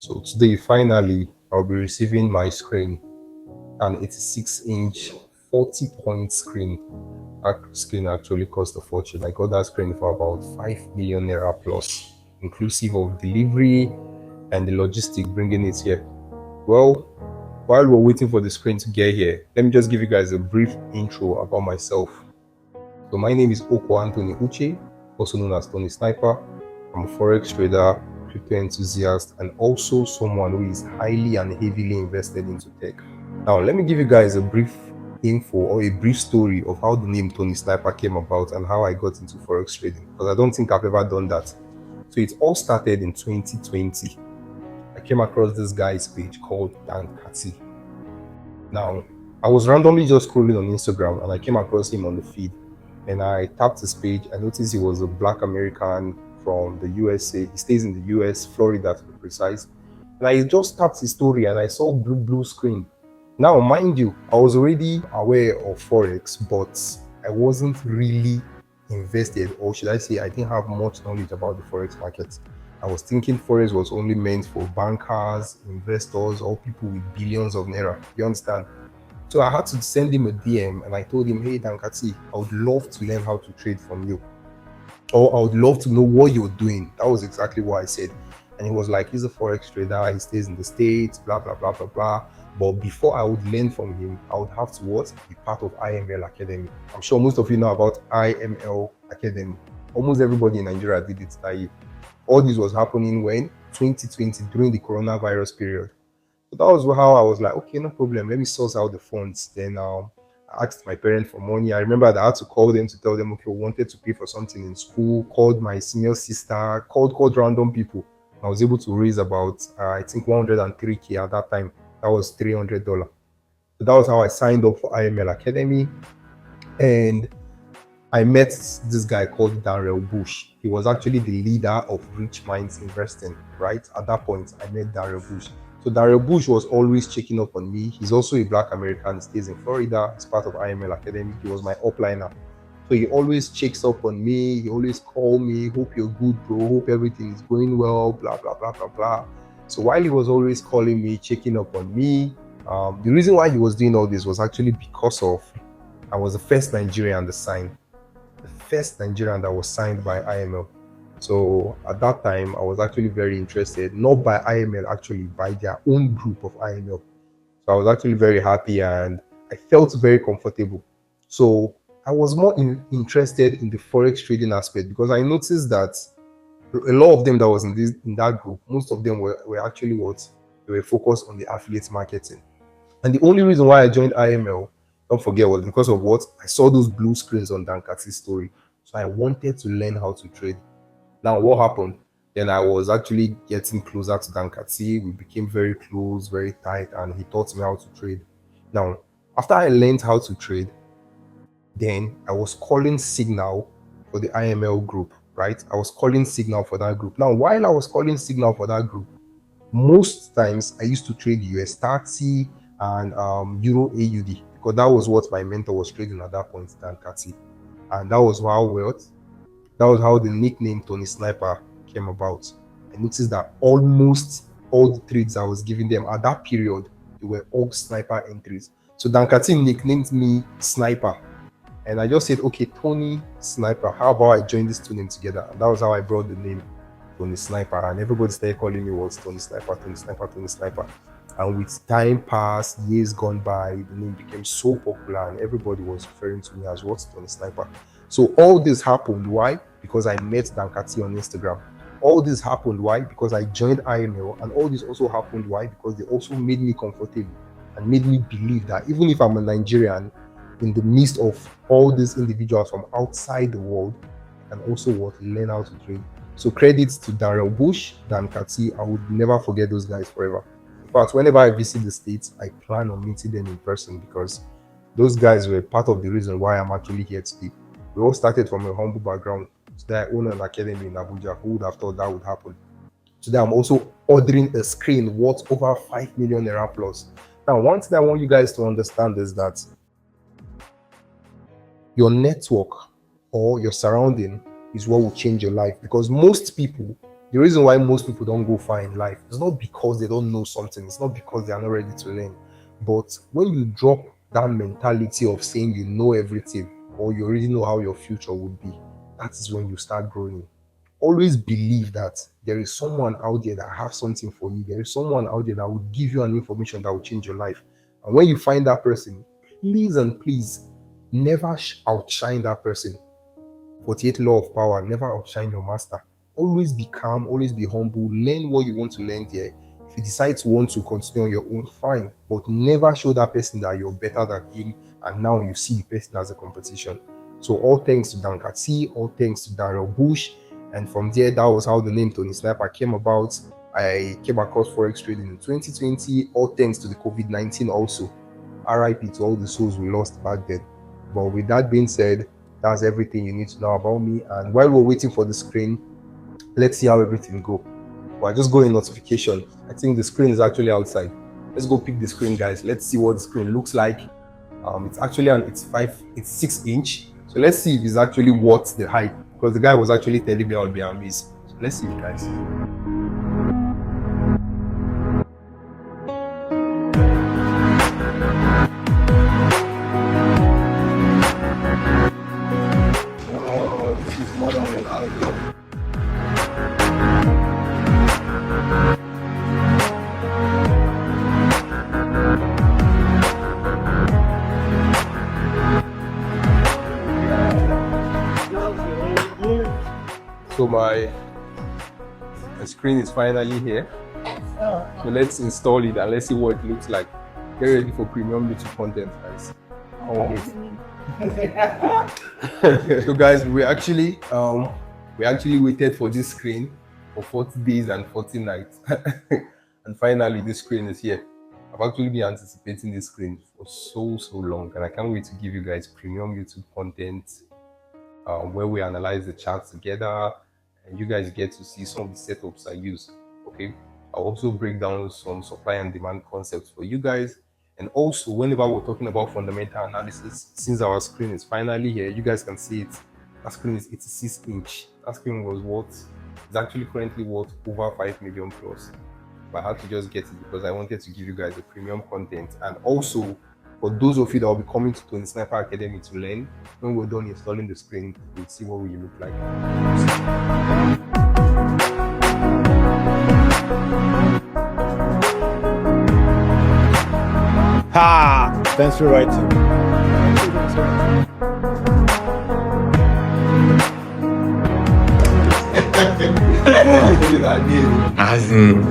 So today, finally, I'll be receiving my screen, an 86-inch 40-point screen. That screen actually cost a fortune. I got that screen for about 5 million naira plus, inclusive of delivery and the logistic bringing it here. Well, while we're waiting for the screen to get here, let me just give you guys a brief intro about myself. So my name is Oko Anthony Uche, also known as Tony Sniper. I'm a forex trader, crypto enthusiast, and also someone who is highly and heavily invested into tech. Now, let me give you guys a brief info or a brief story of how the name Tony Sniper came about and how I got into forex trading, because I don't think I've ever done that. So it all started in 2020. I came across this guy's page called Dan Kati. Now, I was randomly just scrolling on Instagram and I came across him on the feed, and I tapped his page. I noticed he was a black American from the USA. He stays in the US, Florida to be precise. And I just tapped his story and I saw blue screen. Now, mind you, I was already aware of Forex, but I wasn't really invested, or should I say, I didn't have much knowledge about the Forex market. I was thinking Forex was only meant for bankers, investors, or people with billions of naira. You understand? So I had to send him a DM and I told him, hey, Dankati, I would love to learn how to trade from you. Or I would love to know what you're doing. That was exactly what I said. And he was like, he's a Forex trader, he stays in the States, blah, blah, blah, blah, blah. But before I would learn from him, I would have to what? Be part of IML Academy. I'm sure most of you know about IML Academy. Almost everybody in Nigeria did it that year. All this was happening when? 2020, during the coronavirus period. So that was how I was like, okay, no problem. Let me source out the funds. Then I asked my parents for money. I remember that I had to call them to tell them, okay, we wanted to pay for something in school. Called my senior sister. Called random people. I was able to raise about I think 103K at that time. That was $300. So that was how I signed up for IML Academy, and I met this guy called Darrell Bush. He was actually the leader of Rich Minds Investing, right? At that point, I met Darrell Bush. So Darrell Bush was always checking up on me. He's also a black American, stays in Florida. He's part of IML Academy. He was my upliner. So he always checks up on me. He always calls me, hope you're good, bro. Hope everything is going well, blah, blah, blah, blah, blah. So while he was always calling me, checking up on me, the reason why he was doing all this was actually because of I was the first Nigerian to sign. The first Nigerian that was signed by IML. So at that time, I was actually very interested, not by IML actually, by their own group of IML. So I was actually very happy and I felt very comfortable. So I was more interested in the Forex trading aspect, because I noticed that a lot of them that was in that group, most of them were actually they were focused on the affiliate marketing. And the only reason why I joined IML, don't forget, was because of what? I saw those blue screens on Dankati's story. So I wanted to learn how to trade. Now, what happened? Then I was actually getting closer to Dankati. We became very close, very tight, and he taught me how to trade. Now, after I learned how to trade, then I was calling Signal for the IML group, right? I was calling Signal for that group. Now, while I was calling Signal for that group, most times I used to trade US 30 and Euro AUD, because that was what my mentor was trading at that point, Dan Kati. And that was how the nickname Tony Sniper came about. I noticed that almost all the trades I was giving them at that period, they were all sniper entries. So Dan Kati nicknamed me Sniper. And I just said, okay, Tony Sniper, how about I join these two names together? And that was how I brought the name Tony Sniper. And everybody started calling me was Tony Sniper, Tony Sniper, Tony Sniper. And with time passed, years gone by, the name became so popular and everybody was referring to me as what's Tony Sniper. So all this happened. Why? Because I met Dankati on Instagram. All this happened. Why? Because I joined IML. And all this also happened. Why? Because they also made me comfortable and made me believe that even if I'm a Nigerian, in the midst of all these individuals from outside the world, I can also learn how to trade. So credits to Darrell Bush, Dan Kati. I would never forget those guys forever. In fact, whenever I visit the States, I plan on meeting them in person, because those guys were part of the reason why I'm actually here today. We all started from a humble background. Today I own an academy in Abuja. Who would have thought that would happen? Today I'm also ordering a screen worth over 5 million naira plus. Now, one thing I want you guys to understand is that your network or your surrounding is what will change your life, because most people The reason why most people don't go far in life is not because they don't know something, it's not because they are not ready to learn. But when you drop that mentality of saying you know everything or you already know how your future would be, that is when you start growing. Always believe that there is someone out there that has something for you. There is someone out there that will give you an information that will change your life. And when you find that person, please and please never outshine that person. 48 law of power, never outshine your master. Always be calm, always be humble, learn what you want to learn there. If you decide to want to continue on your own, fine, but never show that person that you're better than him and now you see the person as a competition. So all thanks to Dan Katsi, all thanks to Daryl Bush, and from there, that was how the name Tony Sniper came about. I came across forex trading in 2020, all thanks to the COVID-19 also. RIP to all the souls we lost back then. But with that being said, that's everything you need to know about me. And while we're waiting for the screen, let's see how everything go. Well, just go in notification. I think the screen is actually outside. Let's go pick the screen, guys. Let's see what the screen looks like. It's actually it's 6 inch. So let's see if it's actually worth the hype, because the guy was actually telling me I'll be amazed. So let's see, guys. So my screen is finally here. So let's install it and let's see what it looks like. Get ready for premium YouTube content, guys. So guys, we actually waited for this screen for 40 days and 40 nights. And finally this screen is here. I've actually been anticipating this screen for so long, and I can't wait to give you guys premium YouTube content where we analyze the charts together and you guys get to see some of the setups I use. Okay, I'll also break down some supply and demand concepts for you guys. And also, whenever we're talking about fundamental analysis, since our screen is finally here, you guys can see it. That screen is 86 inch. That screen was worth, it's actually currently worth over 5 million plus. But I had to just get it because I wanted to give you guys the premium content. And also, for those of you that will be coming to Tony Sniper Academy to learn, when we're done installing the screen, you'll see what we look like. Ha! Thanks for writing. As in